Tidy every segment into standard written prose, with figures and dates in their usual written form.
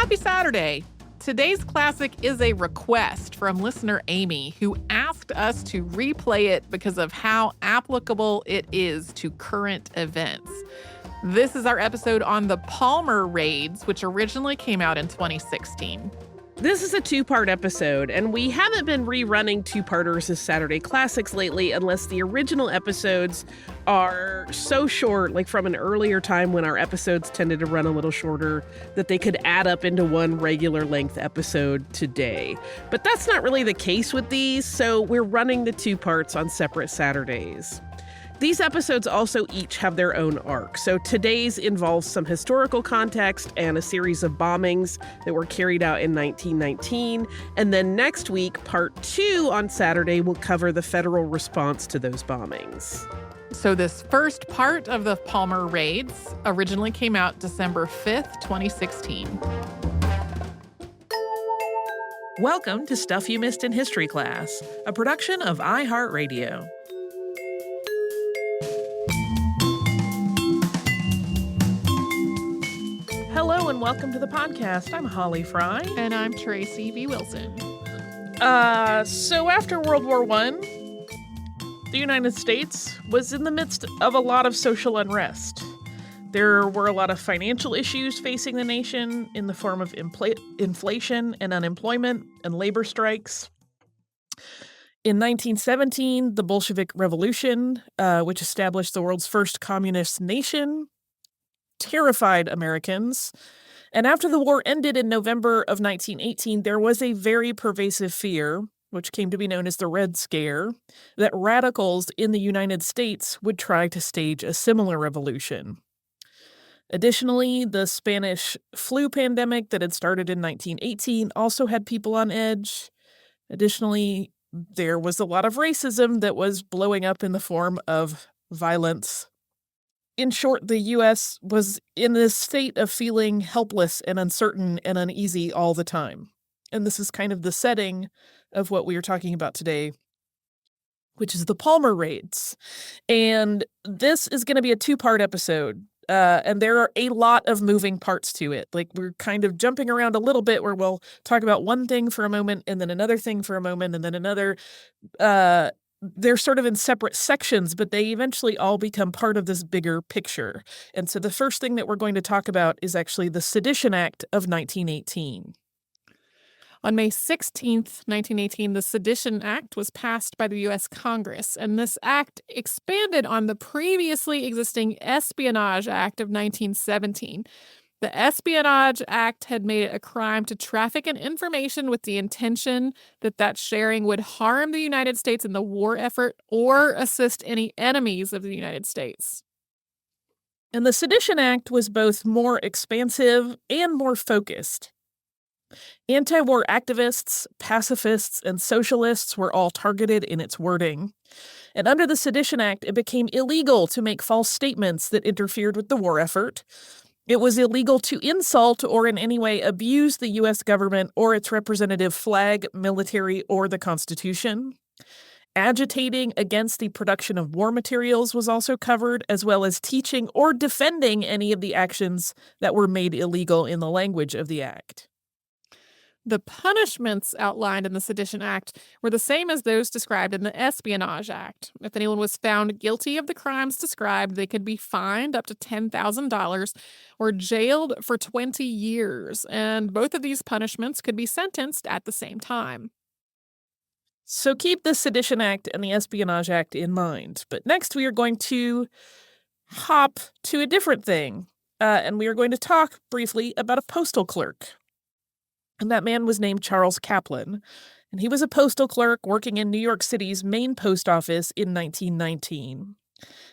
Happy Saturday! Today's classic is a request from listener Amy, who asked us to replay it because of how applicable it is to current events. This is our episode on the Palmer raids, which originally came out in 2016. This is a two-part episode, and we haven't been rerunning two-parters as Saturday Classics lately unless the original episodes are so short, like from an earlier time when our episodes tended to run a little shorter, that they could add up into one regular-length episode today. But that's not really the case with these, so we're running the two parts on separate Saturdays. These episodes also each have their own arc. So today's involves some historical context and a series of bombings that were carried out in 1919. And then next week, part 2 on Saturday will cover the federal response to those bombings. So this first part of the Palmer raids originally came out December 5th, 2016. Welcome to Stuff You Missed in History Class, a production of iHeartRadio. Hello and welcome to the podcast. I'm Holly Fry. And I'm Tracy B. Wilson. So after World War I, the United States was in the midst of a lot of social unrest. There were a lot of financial issues facing the nation in the form of inflation and unemployment and labor strikes. In 1917, the Bolshevik Revolution, which established the world's first communist nation, terrified Americans. And after the war ended in November of 1918, there was a very pervasive fear, which came to be known as the Red Scare, that radicals in the United States would try to stage a similar revolution. Additionally, the Spanish flu pandemic that had started in 1918 also had people on edge. Additionally, there was a lot of racism that was blowing up in the form of violence. In short, the U.S. was in this state of feeling helpless and uncertain and uneasy all the time. And this is kind of the setting of what we are talking about today, which is the Palmer raids. And this is going to be a two-part episode. And there are a lot of moving parts to it. Like, we're kind of jumping around a little bit where we'll talk about one thing for a moment and then another thing for a moment and then another. They're sort of in separate sections, but they eventually all become part of this bigger picture. And so the first thing that we're going to talk about is actually the Sedition Act of 1918. On May 16th, 1918, the Sedition Act was passed by the U.S. Congress, and this act expanded on the previously existing Espionage Act of 1917. The Espionage Act had made it a crime to traffic in information with the intention that that sharing would harm the United States in the war effort or assist any enemies of the United States. And the Sedition Act was both more expansive and more focused. Anti-war activists, pacifists, and socialists were all targeted in its wording. And under the Sedition Act, it became illegal to make false statements that interfered with the war effort. It was illegal to insult or in any way abuse the U.S. government or its representative flag, military, or the Constitution. Agitating against the production of war materials was also covered, as well as teaching or defending any of the actions that were made illegal in the language of the act. The punishments outlined in the Sedition Act were the same as those described in the Espionage Act. If anyone was found guilty of the crimes described, they could be fined up to $10,000 or jailed for 20 years, and both of these punishments could be sentenced at the same time. So keep the Sedition Act and the Espionage Act in mind. But next we are going to hop to a different thing, and we are going to talk briefly about a postal clerk. And that man was named Charles Kaplan, and he was a postal clerk working in New York City's main post office in 1919.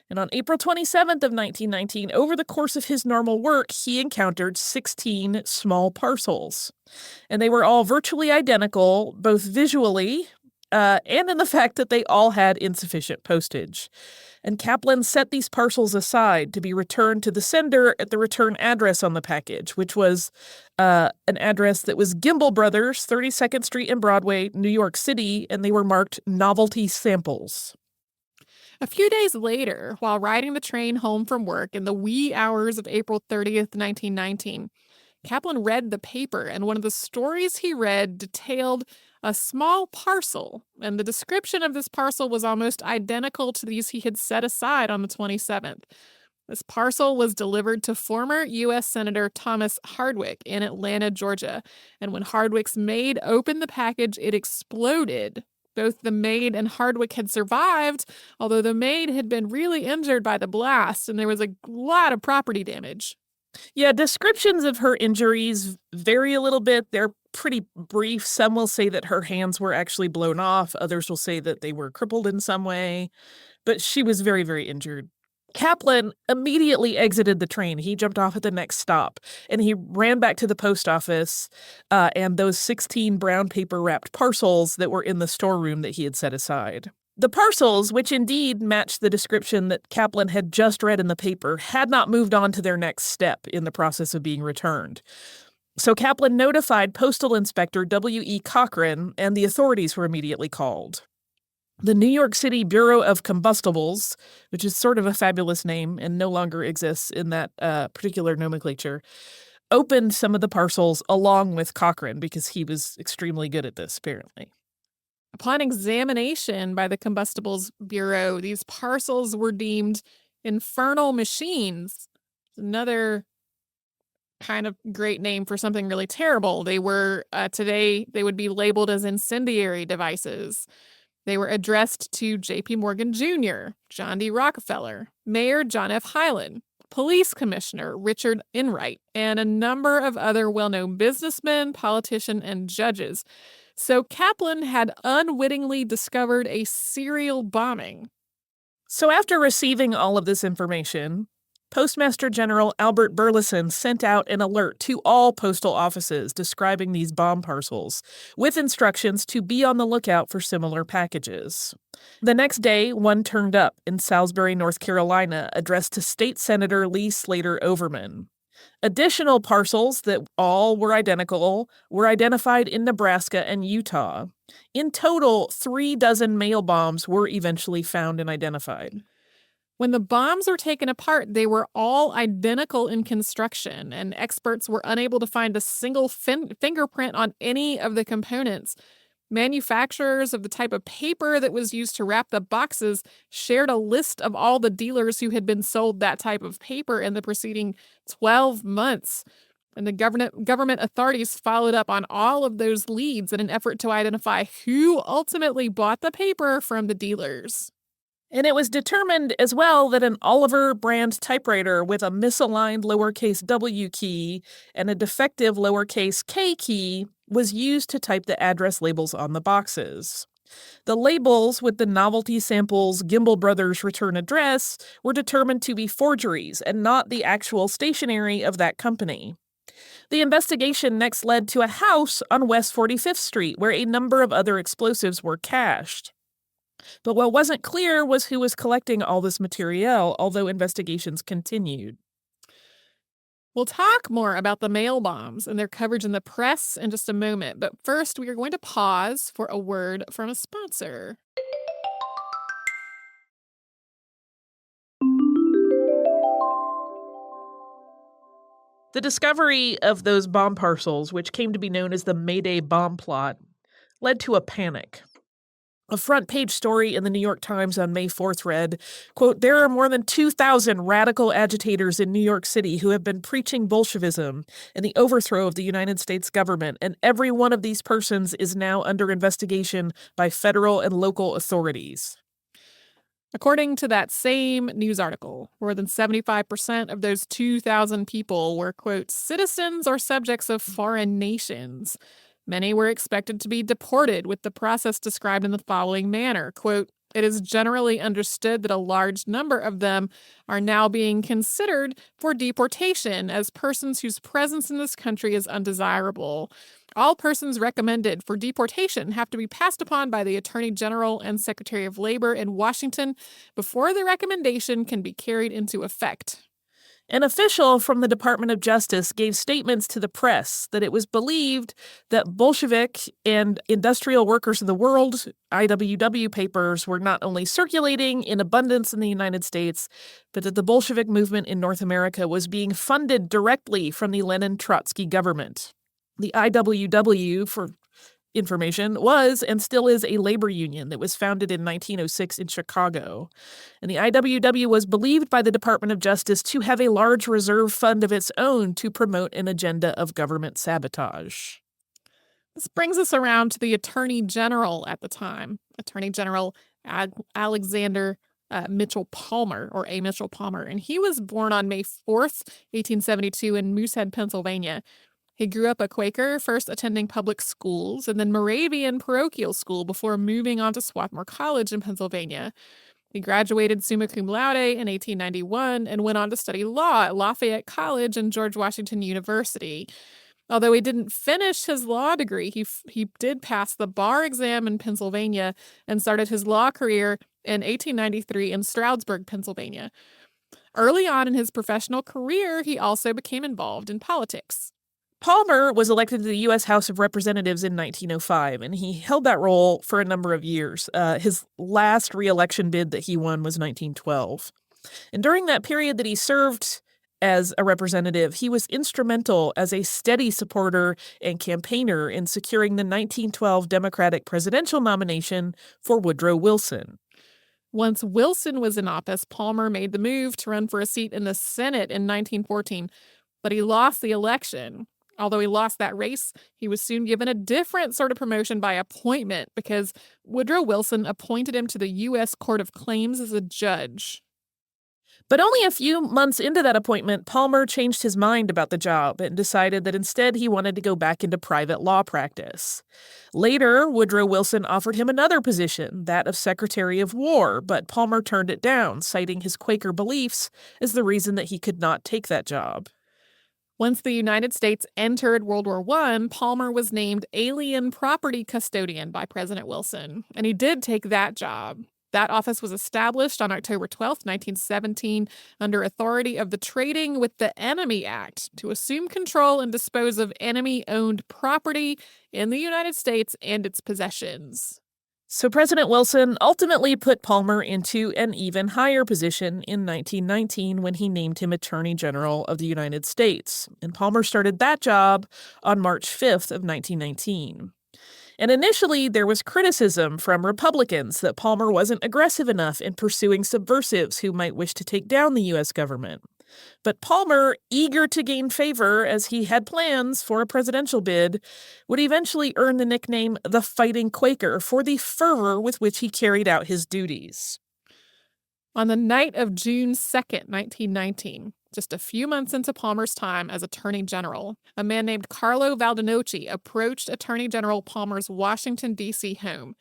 And on April 27th of 1919, over the course of his normal work, he encountered 16 small parcels. And they were all virtually identical, both visually and in the fact that they all had insufficient postage. And Kaplan set these parcels aside to be returned to the sender at the return address on the package, which was an address that was Gimbel Brothers, 32nd Street and Broadway, New York City, and they were marked novelty samples. A few days later, while riding the train home from work in the wee hours of April 30th, 1919, Kaplan read the paper, and one of the stories he read detailed a small parcel, and the description of this parcel was almost identical to these he had set aside on the 27th. This parcel was delivered to former U.S. Senator Thomas Hardwick in Atlanta, Georgia, and when Hardwick's maid opened the package, it exploded. Both the maid and Hardwick had survived, although the maid had been really injured by the blast, and there was a lot of property damage. Yeah, descriptions of her injuries vary a little bit. They're pretty brief. Some will say that her hands were actually blown off. Others will say that they were crippled in some way. But she was very, very injured. Kaplan immediately exited the train. He jumped off at the next stop, and he ran back to the post office and those 16 brown paper-wrapped parcels that were in the storeroom that he had set aside. The parcels, which indeed matched the description that Kaplan had just read in the paper, had not moved on to their next step in the process of being returned. So Kaplan notified Postal Inspector W.E. Cochran, and the authorities were immediately called. The New York City Bureau of Combustibles, which is sort of a fabulous name and no longer exists in that particular nomenclature, opened some of the parcels along with Cochran because he was extremely good at this, apparently. Upon examination by the Combustibles Bureau, these parcels were deemed infernal machines. Another kind of great name for something really terrible. They were, today, they would be labeled as incendiary devices. They were addressed to J.P. Morgan Jr., John D. Rockefeller, Mayor John F. Hyland, Police Commissioner Richard Enright, and a number of other well-known businessmen, politicians, and judges. So Kaplan had unwittingly discovered a serial bombing. So after receiving all of this information, Postmaster General Albert Burleson sent out an alert to all postal offices describing these bomb parcels, with instructions to be on the lookout for similar packages. The next day, one turned up in Salisbury, North Carolina, addressed to State Senator Lee Slater Overman. Additional parcels that all were identical were identified in Nebraska and Utah. In total, 36 mail bombs were eventually found and identified. When the bombs were taken apart, they were all identical in construction, and experts were unable to find a single fingerprint on any of the components. Manufacturers of the type of paper that was used to wrap the boxes shared a list of all the dealers who had been sold that type of paper in the preceding 12 months. And the government authorities followed up on all of those leads in an effort to identify who ultimately bought the paper from the dealers. And it was determined as well that an Oliver brand typewriter with a misaligned lowercase w key and a defective lowercase k key was used to type the address labels on the boxes. The labels with the novelty samples Gimbel Brothers return address were determined to be forgeries and not the actual stationery of that company. The investigation next led to a house on West 45th Street where a number of other explosives were cached. But what wasn't clear was who was collecting all this material, although investigations continued. We'll talk more about the mail bombs and their coverage in the press in just a moment, but first we are going to pause for a word from a sponsor. The discovery of those bomb parcels, which came to be known as the Mayday bomb plot, led to a panic. A front-page story in the New York Times on May 4th read, quote, "There are more than 2,000 radical agitators in New York City who have been preaching Bolshevism and the overthrow of the United States government, and every one of these persons is now under investigation by federal and local authorities." According to that same news article, more than 75% of those 2,000 people were, quote, citizens or subjects of foreign nations. Many were expected to be deported, with the process described in the following manner, quote, "It is generally understood that a large number of them are now being considered for deportation as persons whose presence in this country is undesirable. All persons recommended for deportation have to be passed upon by the Attorney General and Secretary of Labor in Washington before the recommendation can be carried into effect." An official from the Department of Justice gave statements to the press that it was believed that Bolshevik and Industrial Workers of the World, IWW papers, were not only circulating in abundance in the United States, but that the Bolshevik movement in North America was being funded directly from the Lenin-Trotsky government. The IWW, for information, was and still is a labor union that was founded in 1906 in Chicago. And the IWW was believed by the Department of Justice to have a large reserve fund of its own to promote an agenda of government sabotage. This brings us around to the Attorney General at the time, Attorney General Alexander Mitchell Palmer, or A. Mitchell Palmer. And he was born on May 4th, 1872 in Moosehead, Pennsylvania. He grew up a Quaker, first attending public schools and then Moravian parochial school before moving on to Swarthmore College in Pennsylvania. He graduated summa cum laude in 1891 and went on to study law at Lafayette College and George Washington University. Although he didn't finish his law degree, he did pass the bar exam in Pennsylvania and started his law career in 1893 in Stroudsburg, Pennsylvania. Early on in his professional career, he also became involved in politics. Palmer was elected to the U.S. House of Representatives in 1905, and he held that role for a number of years. His last re-election bid that he won was 1912. And during that period that he served as a representative, he was instrumental as a steady supporter and campaigner in securing the 1912 Democratic presidential nomination for Woodrow Wilson. Once Wilson was in office, Palmer made the move to run for a seat in the Senate in 1914, but he lost the election. Although he lost that race, he was soon given a different sort of promotion by appointment because Woodrow Wilson appointed him to the U.S. Court of Claims as a judge. But only a few months into that appointment, Palmer changed his mind about the job and decided that instead he wanted to go back into private law practice. Later, Woodrow Wilson offered him another position, that of Secretary of War, but Palmer turned it down, citing his Quaker beliefs as the reason that he could not take that job. Once the United States entered World War I, Palmer was named Alien Property Custodian by President Wilson, and he did take that job. That office was established on October 12, 1917, under authority of the Trading with the Enemy Act to assume control and dispose of enemy-owned property in the United States and its possessions. So President Wilson ultimately put Palmer into an even higher position in 1919 when he named him Attorney General of the United States. And Palmer started that job on March 5th of 1919. And initially, there was criticism from Republicans that Palmer wasn't aggressive enough in pursuing subversives who might wish to take down the U.S. government. But Palmer, eager to gain favor as he had plans for a presidential bid, would eventually earn the nickname the Fighting Quaker for the fervor with which he carried out his duties. On the night of June 2nd, 1919, just a few months into Palmer's time as Attorney General, a man named Carlo Valdenoci approached Attorney General Palmer's Washington, D.C. home.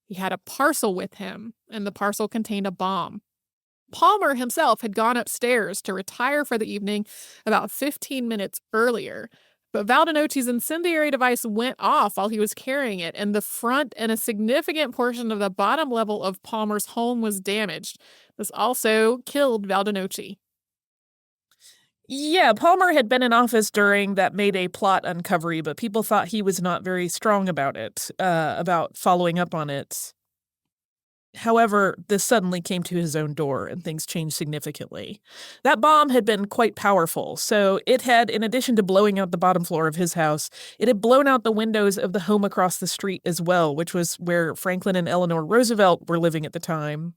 He had a parcel with him, and the parcel contained a bomb. Palmer himself had gone upstairs to retire for the evening about 15 minutes earlier, but Valdenoci's incendiary device went off while he was carrying it, and the front and a significant portion of the bottom level of Palmer's home was damaged. This also killed Valdenoci. Yeah, Palmer had been in office during that Mayday plot uncovery, but people thought he was not very strong about it, about following up on it. However, this suddenly came to his own door, and things changed significantly. That bomb had been quite powerful, so it had, in addition to blowing out the bottom floor of his house, it had blown out the windows of the home across the street as well, which was where Franklin and Eleanor Roosevelt were living at the time.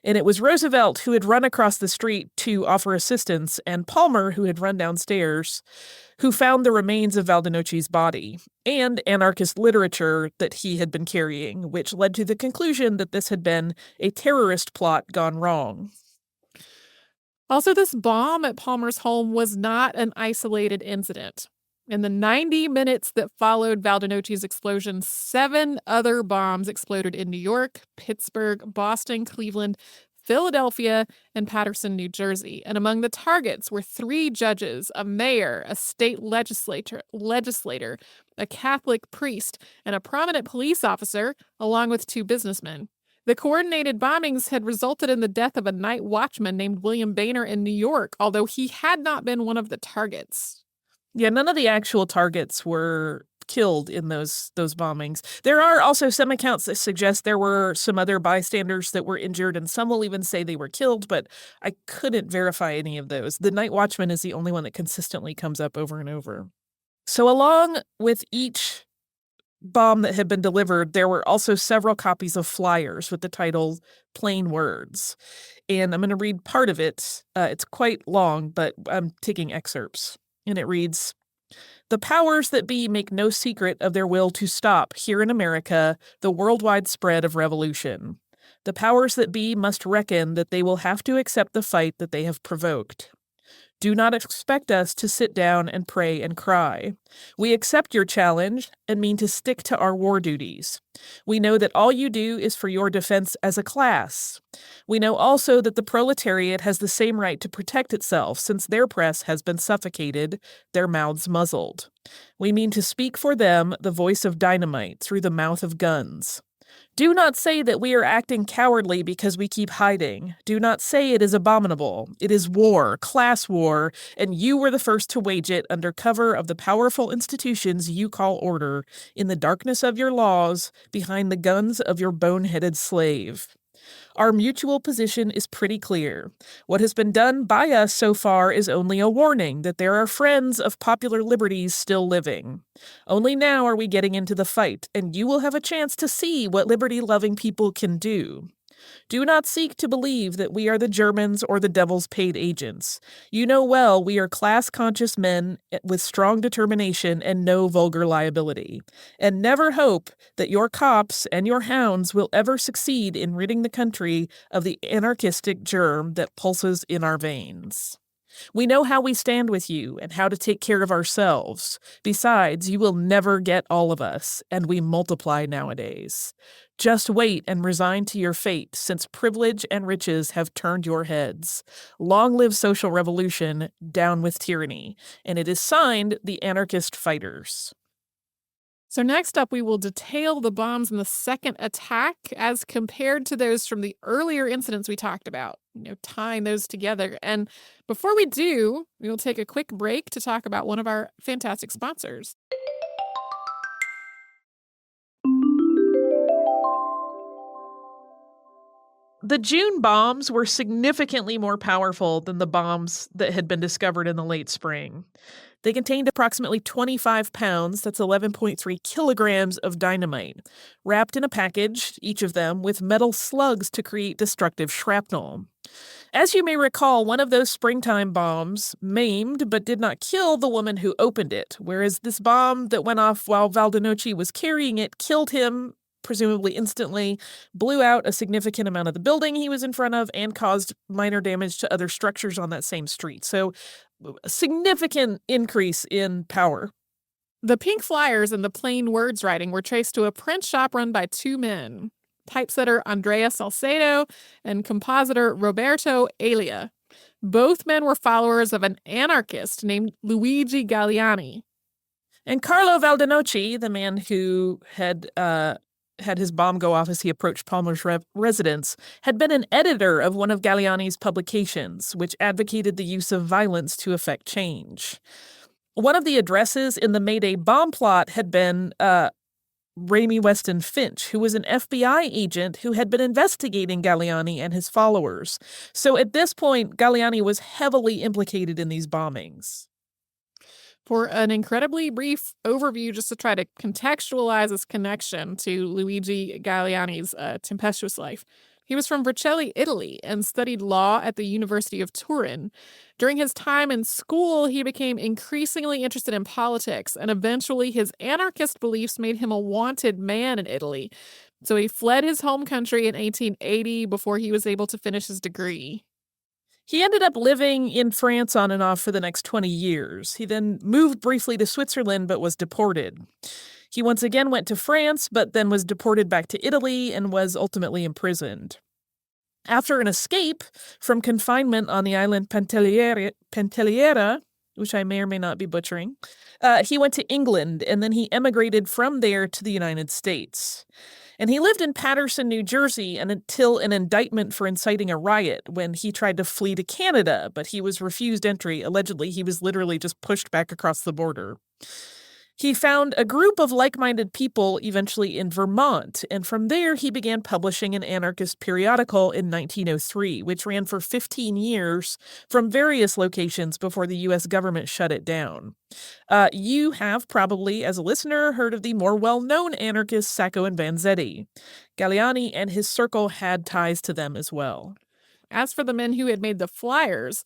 And it was Roosevelt who had run across the street to offer assistance, and Palmer, who had run downstairs, who found the remains of Valdenoci's body and anarchist literature that he had been carrying, which led to the conclusion that this had been a terrorist plot gone wrong. Also, this bomb at Palmer's home was not an isolated incident. In the 90 minutes that followed Valdenoci's explosion, 7 other bombs exploded in New York, Pittsburgh, Boston, Cleveland, Philadelphia, and Paterson, New Jersey. And among the targets were 3 judges, a mayor, a state legislator, a Catholic priest, and a prominent police officer, along with 2 businessmen. The coordinated bombings had resulted in the death of a night watchman named William Boehner in New York, although he had not been one of the targets. Yeah, none of the actual targets were killed in those bombings. There are also some accounts that suggest there were some other bystanders that were injured, and some will even say they were killed, but I couldn't verify any of those. The night watchman is the only one that consistently comes up over and over. So along with each bomb that had been delivered, there were also several copies of flyers with the title Plain Words. And I'm going to read part of it. It's quite long, but I'm taking excerpts. And it reads, "The powers that be make no secret of their will to stop, here in America, the worldwide spread of revolution. The powers that be must reckon that they will have to accept the fight that they have provoked. Do not expect us to sit down and pray and cry. We accept your challenge and mean to stick to our war duties. We know that all you do is for your defense as a class. We know also that the proletariat has the same right to protect itself since their press has been suffocated, their mouths muzzled. We mean to speak for them the voice of dynamite through the mouth of guns. Do not say that we are acting cowardly because we keep hiding. Do not say it is abominable. It is war, class war, and you were the first to wage it under cover of the powerful institutions you call order, in the darkness of your laws, behind the guns of your bone-headed slave. Our mutual position is pretty clear. What has been done by us so far is only a warning that there are friends of popular liberties still living. Only now are we getting into the fight, and you will have a chance to see what liberty-loving people can do. Do not seek to believe that we are the Germans or the devil's paid agents. You know well we are class-conscious men with strong determination and no vulgar liability. And never hope that your cops and your hounds will ever succeed in ridding the country of the anarchistic germ that pulses in our veins. We know how we stand with you and how to take care of ourselves. Besides, you will never get all of us, and we multiply nowadays. Just wait and resign to your fate, since privilege and riches have turned your heads. Long live social revolution, down with tyranny. And it is signed the Anarchist Fighters." So next up, we will detail the bombs in the second attack as compared to those from the earlier incidents we talked about, tying those together. And before we do, we will take a quick break to talk about one of our fantastic sponsors. The June bombs were significantly more powerful than the bombs that had been discovered in the late spring. They contained approximately 25 pounds, that's 11.3 kilograms of dynamite, wrapped in a package, each of them, with metal slugs to create destructive shrapnel. As you may recall, one of those springtime bombs maimed but did not kill the woman who opened it, whereas this bomb that went off while Valdenoci was carrying it killed him, presumably instantly, blew out a significant amount of the building he was in front of, and caused minor damage to other structures on that same street. So, a significant increase in power. The pink flyers and the plain words writing were traced to a print shop run by two men, typesetter Andrea Salcedo and compositor Roberto Elia. Both men were followers of an anarchist named Luigi Galliani. And Carlo Valdenoci, the man who had his bomb go off as he approached Palmer's residence, had been an editor of one of Galliani's publications, which advocated the use of violence to effect change. One of the addresses in the Mayday bomb plot had been Ramey Weston Finch, who was an FBI agent who had been investigating Galliani and his followers. So at this point, Galliani was heavily implicated in these bombings. For an incredibly brief overview, just to try to contextualize this connection to Luigi Galliani's tempestuous life. He was from Vercelli, Italy, and studied law at the University of Turin. During his time in school, he became increasingly interested in politics, and eventually his anarchist beliefs made him a wanted man in Italy. So he fled his home country in 1880 before he was able to finish his degree. He ended up living in France on and off for the next 20 years. He then moved briefly to Switzerland but was deported. He once again went to France, but then was deported back to Italy and was ultimately imprisoned. After an escape from confinement on the island Pantelleria, which I may or may not be butchering, he went to England, and then he emigrated from there to the United States. And he lived in Paterson, New Jersey, and until an indictment for inciting a riot when he tried to flee to Canada, but he was refused entry. Allegedly, he was literally just pushed back across the border. He found a group of like-minded people eventually in Vermont, and from there he began publishing an anarchist periodical in 1903, which ran for 15 years from various locations before the U.S. government shut it down. You have probably, as a listener, heard of the more well-known anarchists Sacco and Vanzetti. Galliani and his circle had ties to them as well. As for the men who had made the flyers,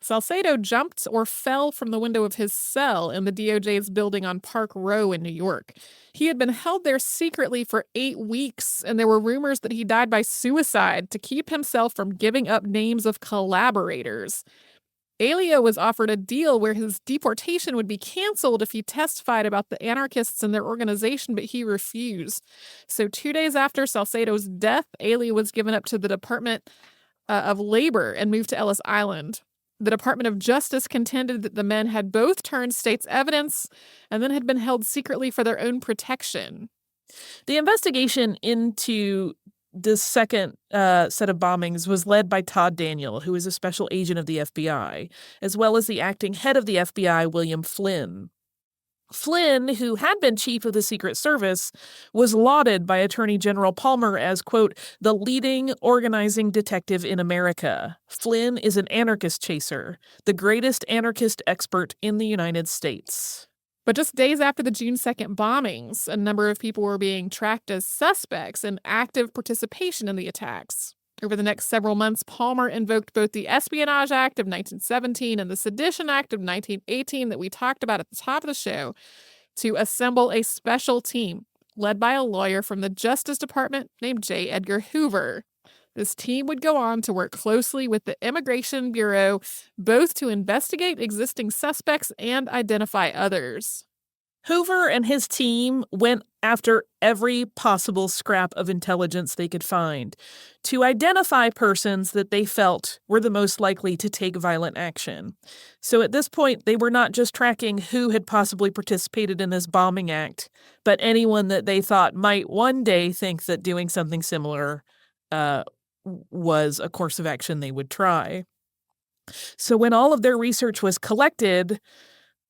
Salcedo jumped or fell from the window of his cell in the DOJ's building on Park Row in New York. He had been held there secretly for 8 weeks, and there were rumors that he died by suicide to keep himself from giving up names of collaborators. Elio was offered a deal where his deportation would be canceled if he testified about the anarchists and their organization, but he refused. So 2 days after Salcedo's death, Elio was given up to the Department of Labor and moved to Ellis Island. The Department of Justice contended that the men had both turned state's evidence and then had been held secretly for their own protection. The investigation into the second set of bombings was led by Todd Daniel, who is a special agent of the FBI, as well as the acting head of the FBI, William Flynn. Flynn, who had been chief of the Secret Service, was lauded by Attorney General Palmer as, quote, the leading organizing detective in America. Flynn is an anarchist chaser, the greatest anarchist expert in the United States. But just days after the June 2nd bombings, a number of people were being tracked as suspects in active participation in the attacks. Over the next several months, Palmer invoked both the Espionage Act of 1917 and the Sedition Act of 1918 that we talked about at the top of the show to assemble a special team led by a lawyer from the Justice Department named J. Edgar Hoover. This team would go on to work closely with the Immigration Bureau, both to investigate existing suspects and identify others. Hoover and his team went after every possible scrap of intelligence they could find to identify persons that they felt were the most likely to take violent action. So at this point, they were not just tracking who had possibly participated in this bombing act, but anyone that they thought might one day think that doing something similar was a course of action they would try. So when all of their research was collected,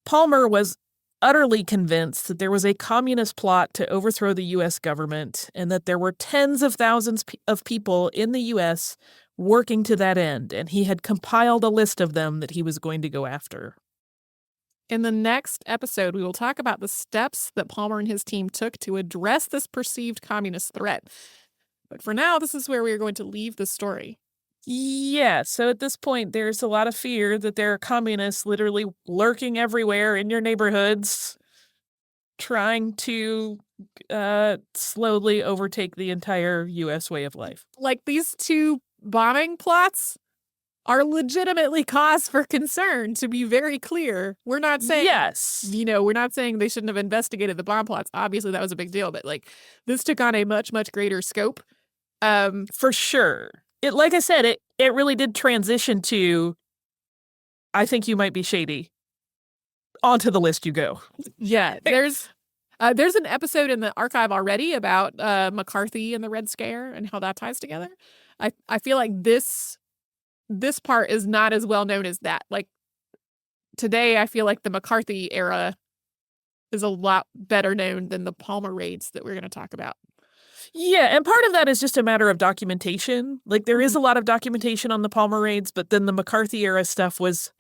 Palmer was utterly convinced that there was a communist plot to overthrow the U.S. government and that there were tens of thousands of people in the U.S. working to that end, and he had compiled a list of them that he was going to go after. In the next episode, we will talk about the steps that Palmer and his team took to address this perceived communist threat. But for now, this is where we are going to leave the story. Yeah, so at this point, there's a lot of fear that there are communists literally lurking everywhere in your neighborhoods, trying to slowly overtake the entire U.S. way of life. Like, these two bombing plots are legitimately cause for concern, to be very clear. We're not saying, yes, we're not saying they shouldn't have investigated the bomb plots. Obviously, that was a big deal, but like, this took on a much, much greater scope. For sure. Like I said, it really did transition to, I think you might be shady. Onto the list you go. Yeah, there's an episode in the archive already about McCarthy and the Red Scare and how that ties together. I feel like this part is not as well known as that. Like, today, I feel like the McCarthy era is a lot better known than the Palmer raids that we're going to talk about. Yeah, and part of that is just a matter of documentation. Like, there is a lot of documentation on the Palmer raids, but then the McCarthy era stuff was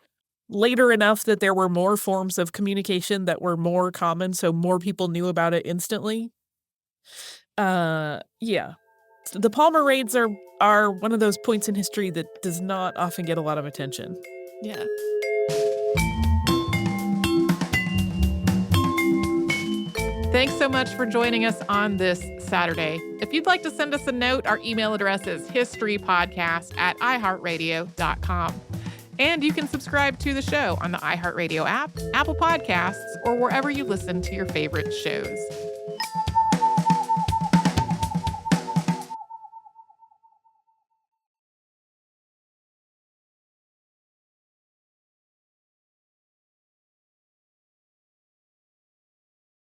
later enough that there were more forms of communication that were more common, so more people knew about it instantly. Yeah. The Palmer raids are one of those points in history that does not often get a lot of attention. Yeah. Thanks so much for joining us on this Saturday. If you'd like to send us a note, our email address is historypodcast@iheartradio.com. And you can subscribe to the show on the iHeartRadio app, Apple Podcasts, or wherever you listen to your favorite shows.